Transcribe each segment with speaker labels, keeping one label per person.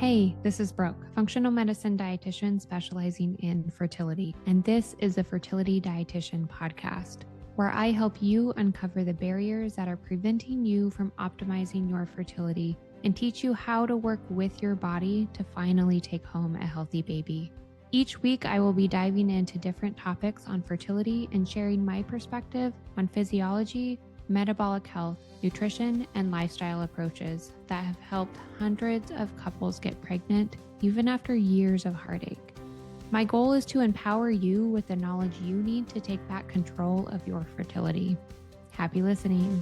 Speaker 1: Hey, this is Brooke, functional medicine dietitian specializing in fertility, and this is the Fertility Dietitian podcast, where I help you uncover the barriers that are preventing you from optimizing your fertility and teach you how to work with your body to finally take home a healthy baby. Each week, I will be diving into different topics on fertility and sharing my perspective on physiology, metabolic health, nutrition, and lifestyle approaches that have helped hundreds of couples get pregnant even after years of heartache. My goal is to empower you with the knowledge you need to take back control of your fertility. Happy listening.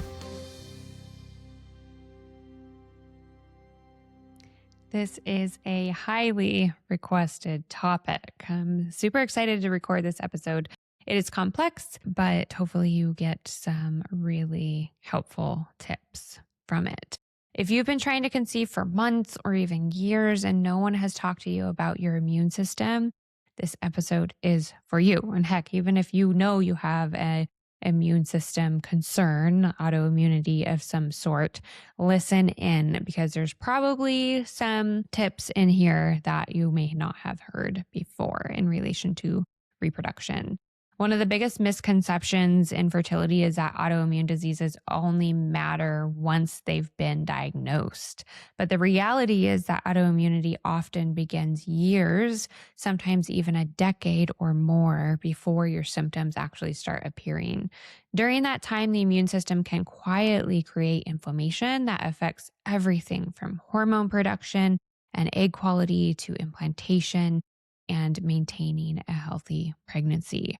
Speaker 1: This is a highly requested topic. I'm super excited to record this episode. It is complex, but hopefully you get some really helpful tips from it. If you've been trying to conceive for months or even years and no one has talked to you about your immune system, this episode is for you. And heck, even if you know you have an immune system concern, autoimmunity of some sort, listen in because there's probably some tips in here that you may not have heard before in relation to reproduction. One of the biggest misconceptions in fertility is that autoimmune diseases only matter once they've been diagnosed. But the reality is that autoimmunity often begins years, sometimes even a decade or more before your symptoms actually start appearing. During that time, the immune system can quietly create inflammation that affects everything from hormone production and egg quality to implantation and maintaining a healthy pregnancy.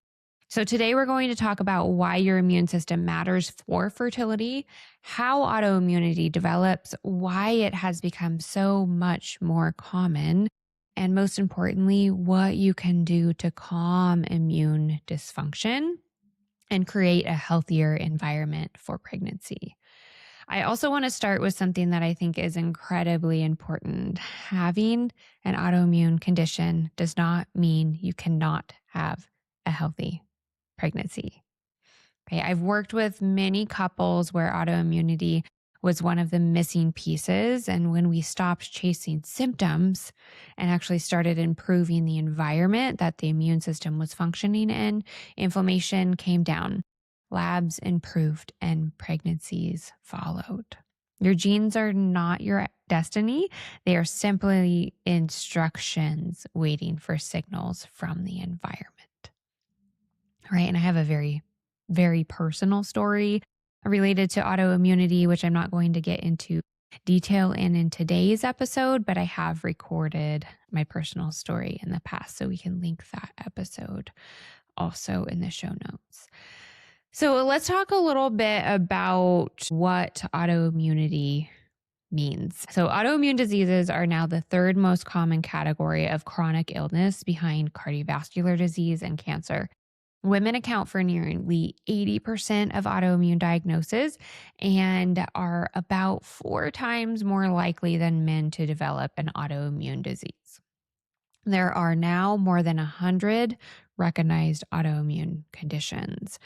Speaker 1: So today we're going to talk about why your immune system matters for fertility, how autoimmunity develops, why it has become so much more common, and most importantly, what you can do to calm immune dysfunction and create a healthier environment for pregnancy. I also want to start with something that I think is incredibly important. Having an autoimmune condition does not mean you cannot have a healthy pregnancy. Okay, I've worked with many couples where autoimmunity was one of the missing pieces. And when we stopped chasing symptoms and actually started improving the environment that the immune system was functioning in, inflammation came down, labs improved, and pregnancies followed. Your genes are not your destiny. They are simply instructions waiting for signals from the environment. Right. And I have a very, very personal story related to autoimmunity, which I'm not going to get into detail in today's episode, but I have recorded my personal story in the past. So we can link that episode also in the show notes. So let's talk a little bit about what autoimmunity means. So autoimmune diseases are now the third most common category of chronic illness behind cardiovascular disease and cancer. Women account for nearly 80% of autoimmune diagnoses and are about 4 times more likely than men to develop an autoimmune disease. There are now more than 100 recognized autoimmune conditions.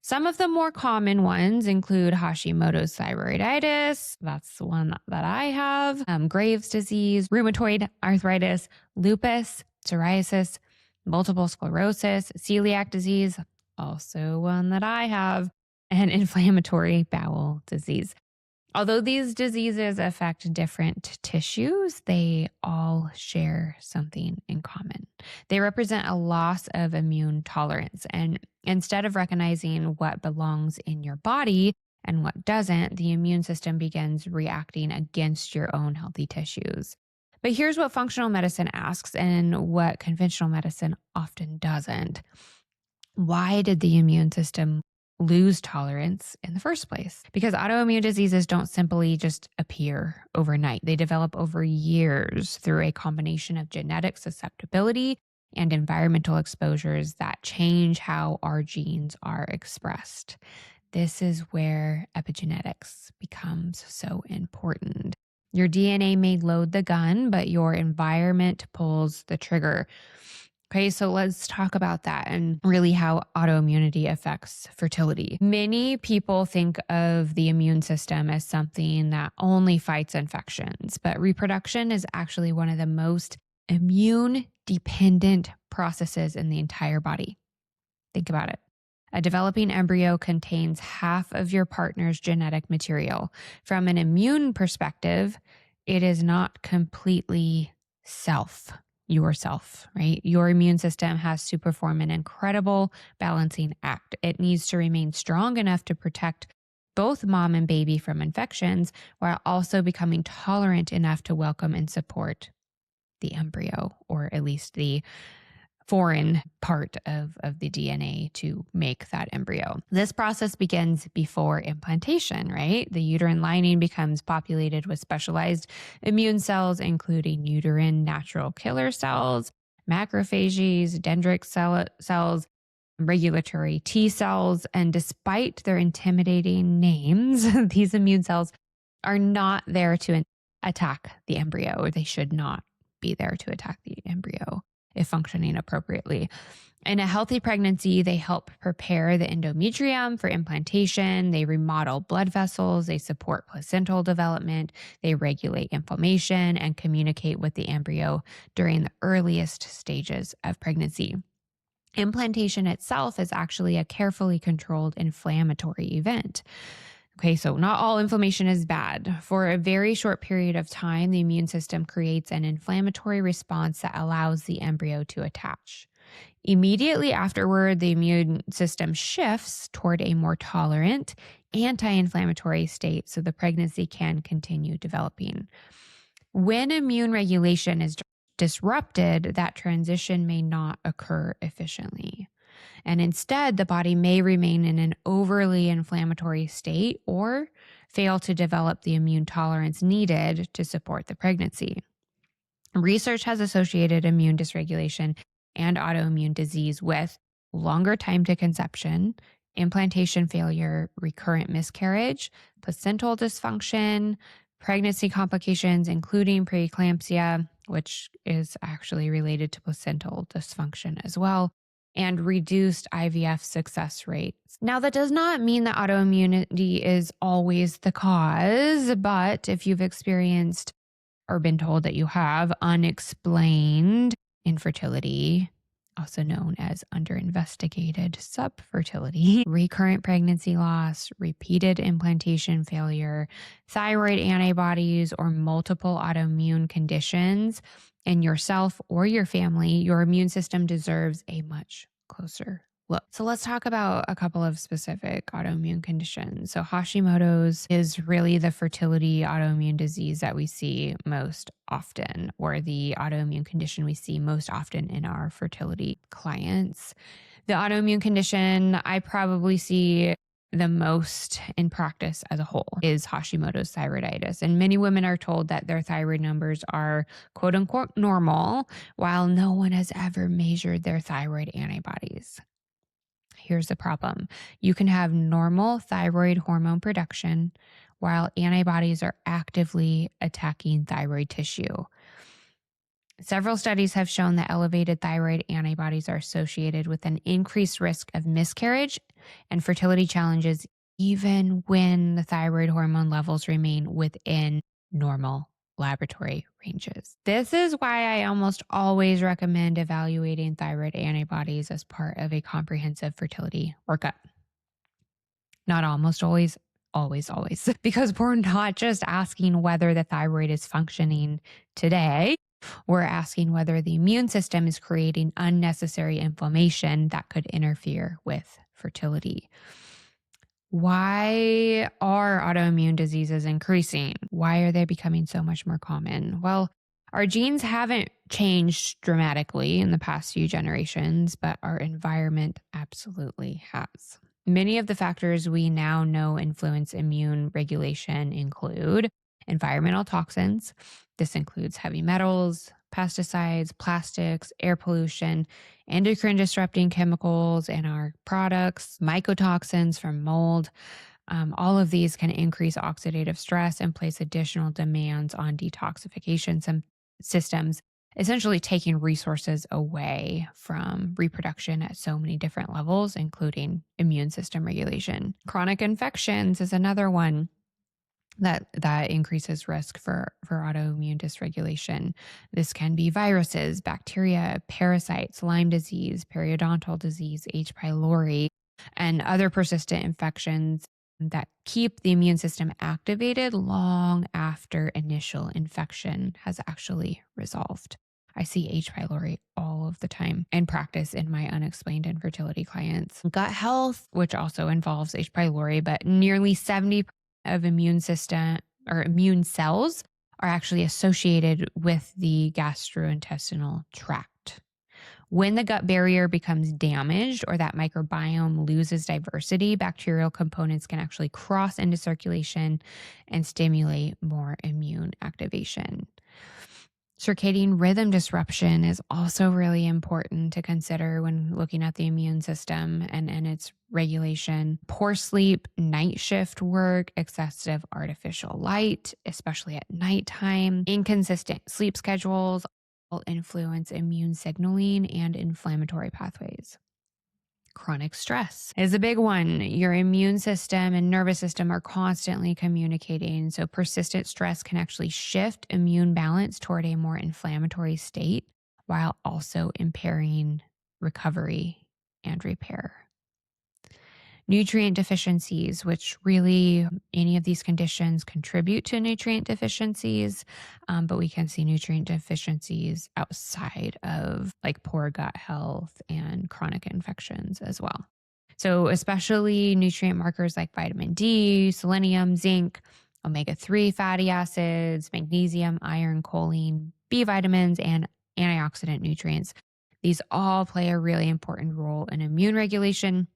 Speaker 1: Some of the more common ones include Hashimoto's thyroiditis, that's the one that I have, Graves' disease, rheumatoid arthritis, lupus, psoriasis, multiple sclerosis, celiac disease, also one that I have, and inflammatory bowel disease. Although these diseases affect different tissues, they all share something in common. They represent a loss of immune tolerance. And instead of recognizing what belongs in your body and what doesn't, the immune system begins reacting against your own healthy tissues. But here's what functional medicine asks and what conventional medicine often doesn't. Why did the immune system lose tolerance in the first place? Because autoimmune diseases don't simply just appear overnight. They develop over years through a combination of genetic susceptibility and environmental exposures that change how our genes are expressed. This is where epigenetics becomes so important. Your DNA may load the gun, but your environment pulls the trigger. Okay, so let's talk about that and really how autoimmunity affects fertility. Many people think of the immune system as something that only fights infections, but reproduction is actually one of the most immune dependent processes in the entire body. Think about it. A developing embryo contains half of your partner's genetic material. From an immune perspective, it is not completely yourself, right? Your immune system has to perform an incredible balancing act. It needs to remain strong enough to protect both mom and baby from infections while also becoming tolerant enough to welcome and support the embryo, or at least the foreign part of the DNA to make that embryo. This process begins before implantation, right? The uterine lining becomes populated with specialized immune cells, including uterine natural killer cells, macrophages, dendritic cells, regulatory T cells. And despite their intimidating names, these immune cells are not there to attack the embryo, or they should not be there to attack the embryo if functioning appropriately. In a healthy pregnancy, they help prepare the endometrium for implantation. They remodel blood vessels. They support placental development. They regulate inflammation and communicate with the embryo during the earliest stages of pregnancy. Implantation itself is actually a carefully controlled inflammatory event. Okay, so not all inflammation is bad. For a very short period of time, the immune system creates an inflammatory response that allows the embryo to attach. Immediately afterward, the immune system shifts toward a more tolerant, anti-inflammatory state so the pregnancy can continue developing. When immune regulation is disrupted, that transition may not occur efficiently. And instead, the body may remain in an overly inflammatory state or fail to develop the immune tolerance needed to support the pregnancy. Research has associated immune dysregulation and autoimmune disease with longer time to conception, implantation failure, recurrent miscarriage, placental dysfunction, pregnancy complications, including preeclampsia, which is actually related to placental dysfunction as well, and reduced IVF success rates. Now, that does not mean that autoimmunity is always the cause, but if you've experienced or been told that you have unexplained infertility, also known as underinvestigated subfertility, recurrent pregnancy loss, repeated implantation failure, thyroid antibodies, or multiple autoimmune conditions in yourself or your family, your immune system deserves a much closer look. So let's talk about a couple of specific autoimmune conditions. So Hashimoto's is really the fertility autoimmune disease that we see most often, or the autoimmune condition we see most often in our fertility clients. The autoimmune condition I probably see the most in practice as a whole is Hashimoto's thyroiditis. And many women are told that their thyroid numbers are quote unquote normal, while no one has ever measured their thyroid antibodies. Here's the problem. You can have normal thyroid hormone production while antibodies are actively attacking thyroid tissue. Several studies have shown that elevated thyroid antibodies are associated with an increased risk of miscarriage and fertility challenges, even when the thyroid hormone levels remain within normal laboratory ranges. This is why I almost always recommend evaluating thyroid antibodies as part of a comprehensive fertility workup. Not almost always, always, because we're not just asking whether the thyroid is functioning today. We're asking whether the immune system is creating unnecessary inflammation that could interfere with fertility. Why are autoimmune diseases increasing? Why are they becoming so much more common? Well, our genes haven't changed dramatically in the past few generations, but our environment absolutely has. Many of the factors we now know influence immune regulation include environmental toxins. This includes heavy metals, pesticides, plastics, air pollution, endocrine disrupting chemicals in our products, mycotoxins from mold. All of these can increase oxidative stress and place additional demands on detoxification systems essentially taking resources away from reproduction at so many different levels, including immune system regulation. Chronic infections is another one that increases risk for autoimmune dysregulation. This can be viruses, bacteria, parasites, Lyme disease, periodontal disease, H. pylori, and other persistent infections that keep the immune system activated long after initial infection has actually resolved. I see H. pylori all of the time in practice in my unexplained infertility clients. Gut health, which also involves H. pylori, but nearly 70% of immune system or immune cells are actually associated with the gastrointestinal tract. When the gut barrier becomes damaged or that microbiome loses diversity, bacterial components can actually cross into circulation and stimulate more immune activation. Circadian rhythm disruption is also really important to consider when looking at the immune system and its regulation. Poor sleep, night shift work, excessive artificial light, especially at nighttime, inconsistent sleep schedules all influence immune signaling and inflammatory pathways. Chronic stress is a big one. Your immune system and nervous system are constantly communicating. So persistent stress can actually shift immune balance toward a more inflammatory state while also impairing recovery and repair. Nutrient deficiencies, which really any of these conditions contribute to nutrient deficiencies, but we can see nutrient deficiencies outside of like poor gut health and chronic infections as well. So especially nutrient markers like vitamin D, selenium, zinc, omega-3 fatty acids, magnesium, iron, choline, B vitamins, and antioxidant nutrients. These all play a really important role in immune regulation.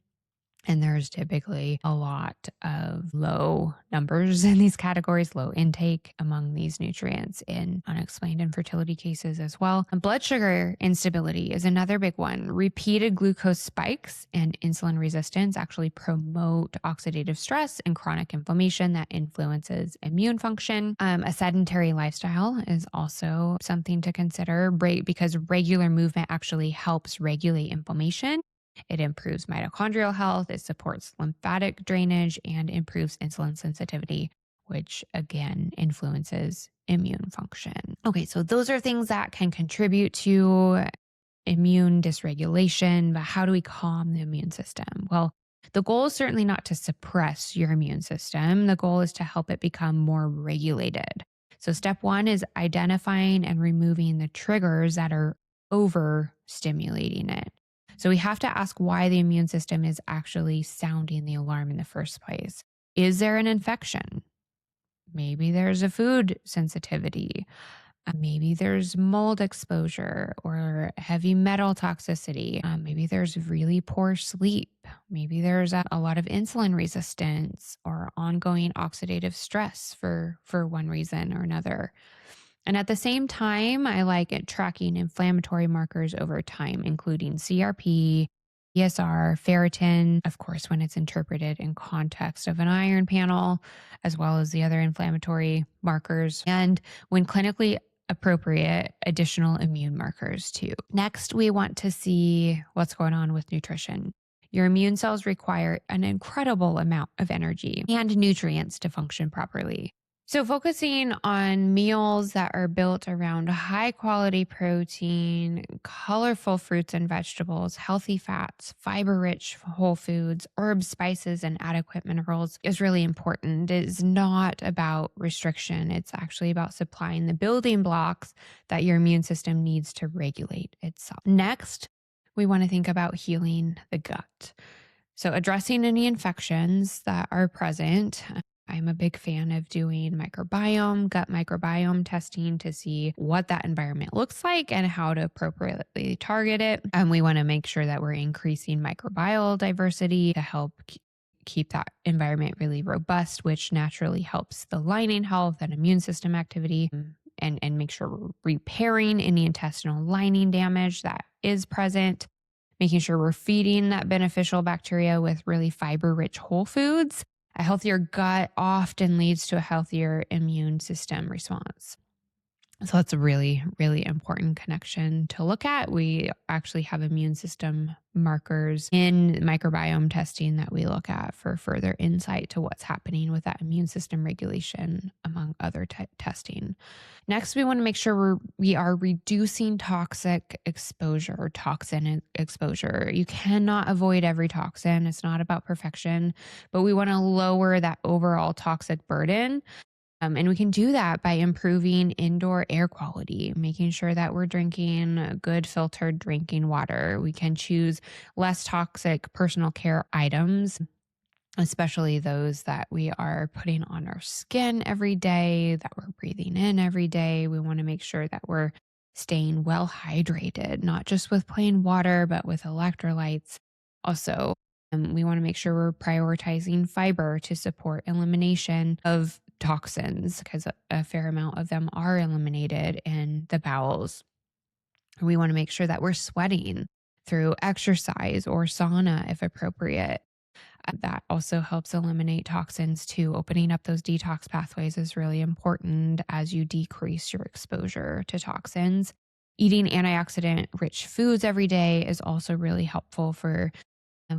Speaker 1: And there's typically a lot of low numbers in these categories, low intake among these nutrients in unexplained infertility cases as well. And blood sugar instability is another big one. Repeated glucose spikes and insulin resistance actually promote oxidative stress and chronic inflammation that influences immune function. A sedentary lifestyle is also something to consider, because regular movement actually helps regulate inflammation. It improves mitochondrial health, it supports lymphatic drainage, and improves insulin sensitivity, which again influences immune function. Okay, so those are things that can contribute to immune dysregulation, but how do we calm the immune system? Well, the goal is certainly not to suppress your immune system. The goal is to help it become more regulated. So step one is identifying and removing the triggers that are overstimulating it. So we have to ask why the immune system is actually sounding the alarm in the first place. Is there an infection? Maybe there's a food sensitivity. Maybe there's mold exposure or heavy metal toxicity. Maybe there's really poor sleep. Maybe there's a lot of insulin resistance or ongoing oxidative stress for one reason or another. And at the same time, I like tracking inflammatory markers over time, including CRP, ESR, ferritin, of course, when it's interpreted in context of an iron panel, as well as the other inflammatory markers. And when clinically appropriate, additional immune markers too. Next, we want to see what's going on with nutrition. Your immune cells require an incredible amount of energy and nutrients to function properly. So focusing on meals that are built around high quality protein, colorful fruits and vegetables, healthy fats, fiber rich whole foods, herbs, spices, and adequate minerals is really important. It is not about restriction. It's actually about supplying the building blocks that your immune system needs to regulate itself. Next, we want to think about healing the gut. So addressing any infections that are present. I'm a big fan of doing gut microbiome testing to see what that environment looks like and how to appropriately target it. And we want to make sure that we're increasing microbial diversity to help keep that environment really robust, which naturally helps the lining health and immune system activity, and make sure we're repairing any intestinal lining damage that is present, making sure we're feeding that beneficial bacteria with really fiber-rich whole foods. A healthier gut often leads to a healthier immune system response. So that's a really, really important connection to look at. We actually have immune system markers in microbiome testing that we look at for further insight to what's happening with that immune system regulation, among other testing. Next, we want to make sure we are reducing toxic exposure or toxin exposure. You cannot avoid every toxin. It's not about perfection, but we want to lower that overall toxic burden. And we can do that by improving indoor air quality, making sure that we're drinking good filtered drinking water. We can choose less toxic personal care items, especially those that we are putting on our skin every day, that we're breathing in every day. We want to make sure that we're staying well hydrated, not just with plain water, but with electrolytes. Also, we want to make sure we're prioritizing fiber to support elimination of toxins because a fair amount of them are eliminated in the bowels. We want to make sure that we're sweating through exercise or sauna if appropriate. That also helps eliminate toxins too. Opening up those detox pathways is really important as you decrease your exposure to toxins. Eating antioxidant rich foods every day is also really helpful for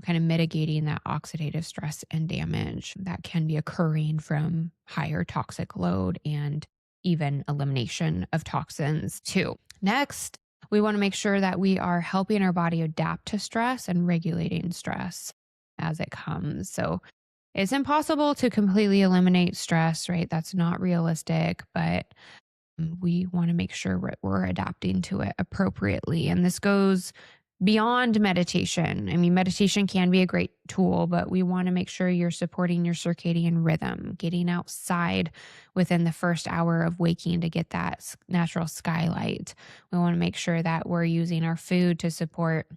Speaker 1: kind of mitigating that oxidative stress and damage that can be occurring from higher toxic load and even elimination of toxins too. Next, we want to make sure that we are helping our body adapt to stress and regulating stress as it comes. So it's impossible to completely eliminate stress, right? That's not realistic, but we want to make sure we're adapting to it appropriately. And this goes beyond meditation. I mean, meditation can be a great tool, but we want to make sure you're supporting your circadian rhythm, getting outside within the first hour of waking to get that natural skylight. We want to make sure that we're using our food to support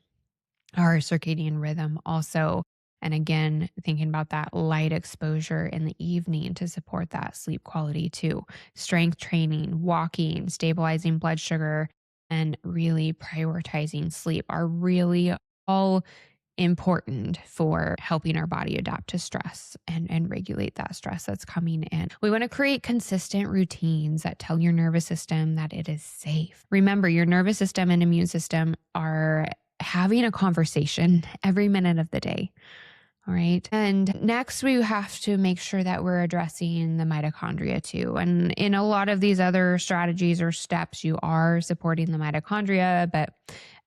Speaker 1: our circadian rhythm also. And again, thinking about that light exposure in the evening to support that sleep quality too. Strength training, walking, stabilizing blood sugar, and really prioritizing sleep are really all important for helping our body adapt to stress and regulate that stress that's coming in. We want to create consistent routines that tell your nervous system that it is safe. Remember, your nervous system and immune system are having a conversation every minute of the day. All right. And next, we have to make sure that we're addressing the mitochondria too. And in a lot of these other strategies or steps, you are supporting the mitochondria, but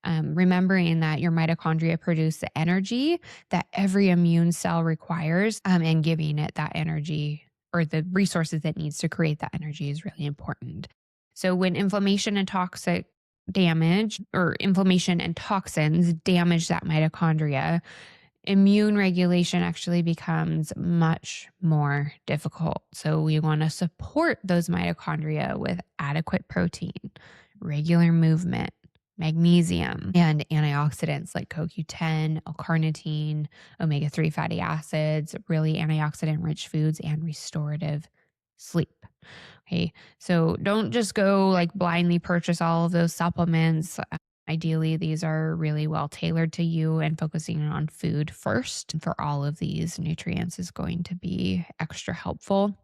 Speaker 1: remembering that your mitochondria produce the energy that every immune cell requires, and giving it that energy or the resources it needs to create that energy is really important. So when inflammation and toxic damage or inflammation and toxins damage that mitochondria, immune regulation actually becomes much more difficult. So we want to support those mitochondria with adequate protein, regular movement, magnesium, and antioxidants like CoQ10, L-carnitine, omega-3 fatty acids, really antioxidant-rich foods, and restorative sleep. Okay, so don't just go like blindly purchase all of those supplements. Ideally, these are really well tailored to you, and focusing on food first for all of these nutrients is going to be extra helpful.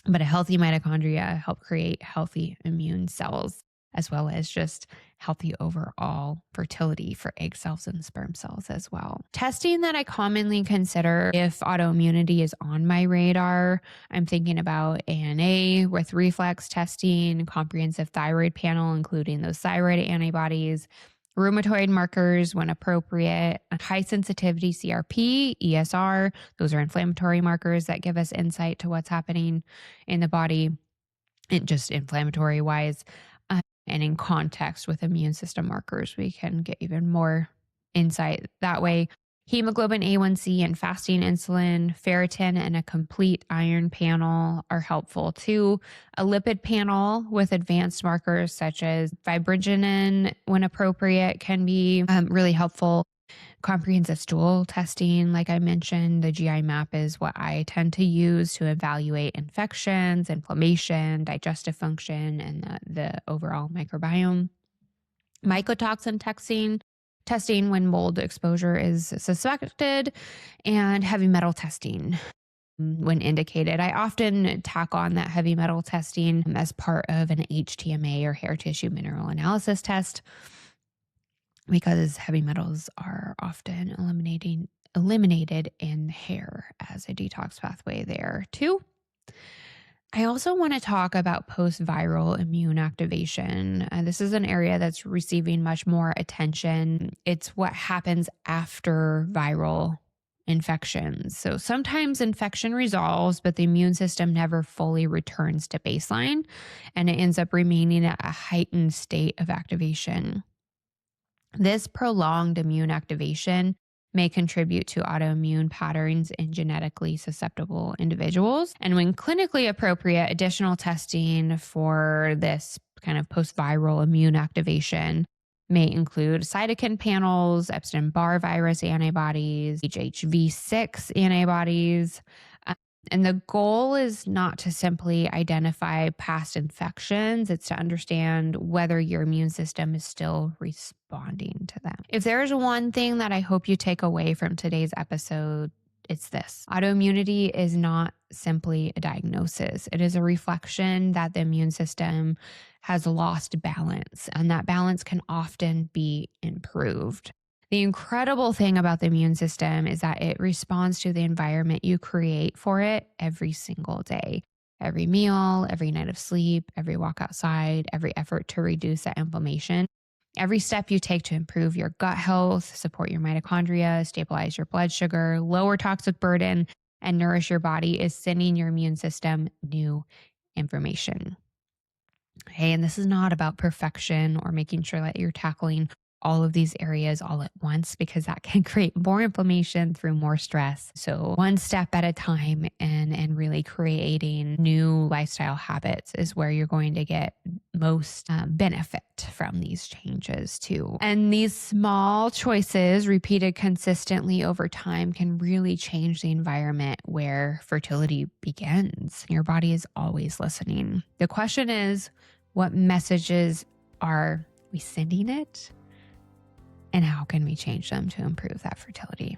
Speaker 1: But a healthy mitochondria help create healthy immune cells, as well as just healthy overall fertility for egg cells and sperm cells as well. Testing that I commonly consider if autoimmunity is on my radar, I'm thinking about ANA with reflex testing, comprehensive thyroid panel, including those thyroid antibodies, rheumatoid markers when appropriate, high sensitivity CRP, ESR. Those are inflammatory markers that give us insight to what's happening in the body, and just inflammatory wise. And in context with immune system markers, we can get even more insight that way. Hemoglobin A1C and fasting insulin, ferritin, and a complete iron panel are helpful too. A lipid panel with advanced markers such as fibrinogen, when appropriate, can be really helpful. Comprehensive stool testing, like I mentioned, the GI map is what I tend to use to evaluate infections, inflammation, digestive function, and the overall microbiome. Mycotoxin testing when mold exposure is suspected, and heavy metal testing. when indicated. I often tack on that heavy metal testing as part of an HTMA or hair tissue mineral analysis test because heavy metals are often eliminated in hair as a detox pathway there too. I also want to talk about post-viral immune activation. This is an area that's receiving much more attention. It's what happens after viral infections. So sometimes infection resolves, but the immune system never fully returns to baseline, and it ends up remaining at a heightened state of activation. This prolonged immune activation may contribute to autoimmune patterns in genetically susceptible individuals. And when clinically appropriate, additional testing for this kind of post-viral immune activation may include cytokine panels, Epstein-Barr virus antibodies, HHV6 antibodies. And the goal is not to simply identify past infections, it's to understand whether your immune system is still responding to them. If there's one thing that I hope you take away from today's episode, it's this. Autoimmunity is not simply a diagnosis. It is a reflection that the immune system has lost balance, and that balance can often be improved. The incredible thing about the immune system is that it responds to the environment you create for it every single day. Every meal, every night of sleep, every walk outside, every effort to reduce that inflammation, every step you take to improve your gut health, support your mitochondria, stabilize your blood sugar, lower toxic burden, and nourish your body is sending your immune system new information. Okay, and this is not about perfection or making sure that you're tackling all of these areas all at once, because that can create more inflammation through more stress. So one step at a time and really creating new lifestyle habits is where you're going to get most benefit from these changes too. And these small choices repeated consistently over time can really change the environment where fertility begins. Your body is always listening. The question is, what messages are we sending it? And how can we change them to improve that fertility?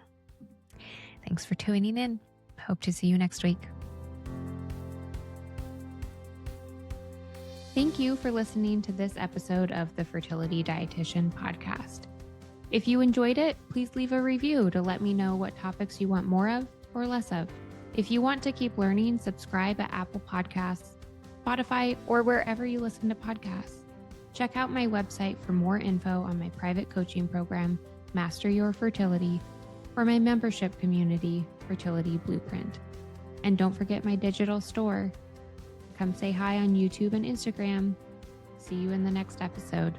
Speaker 1: Thanks for tuning in. Hope to see you next week. Thank you for listening to this episode of the Fertility Dietitian podcast. If you enjoyed it, please leave a review to let me know what topics you want more of or less of. If you want to keep learning, subscribe at Apple Podcasts, Spotify, or wherever you listen to podcasts. Check out my website for more info on my private coaching program, Master Your Fertility, or my membership community, Fertility Blueprint. And don't forget my digital store. Come say hi on YouTube and Instagram. See you in the next episode.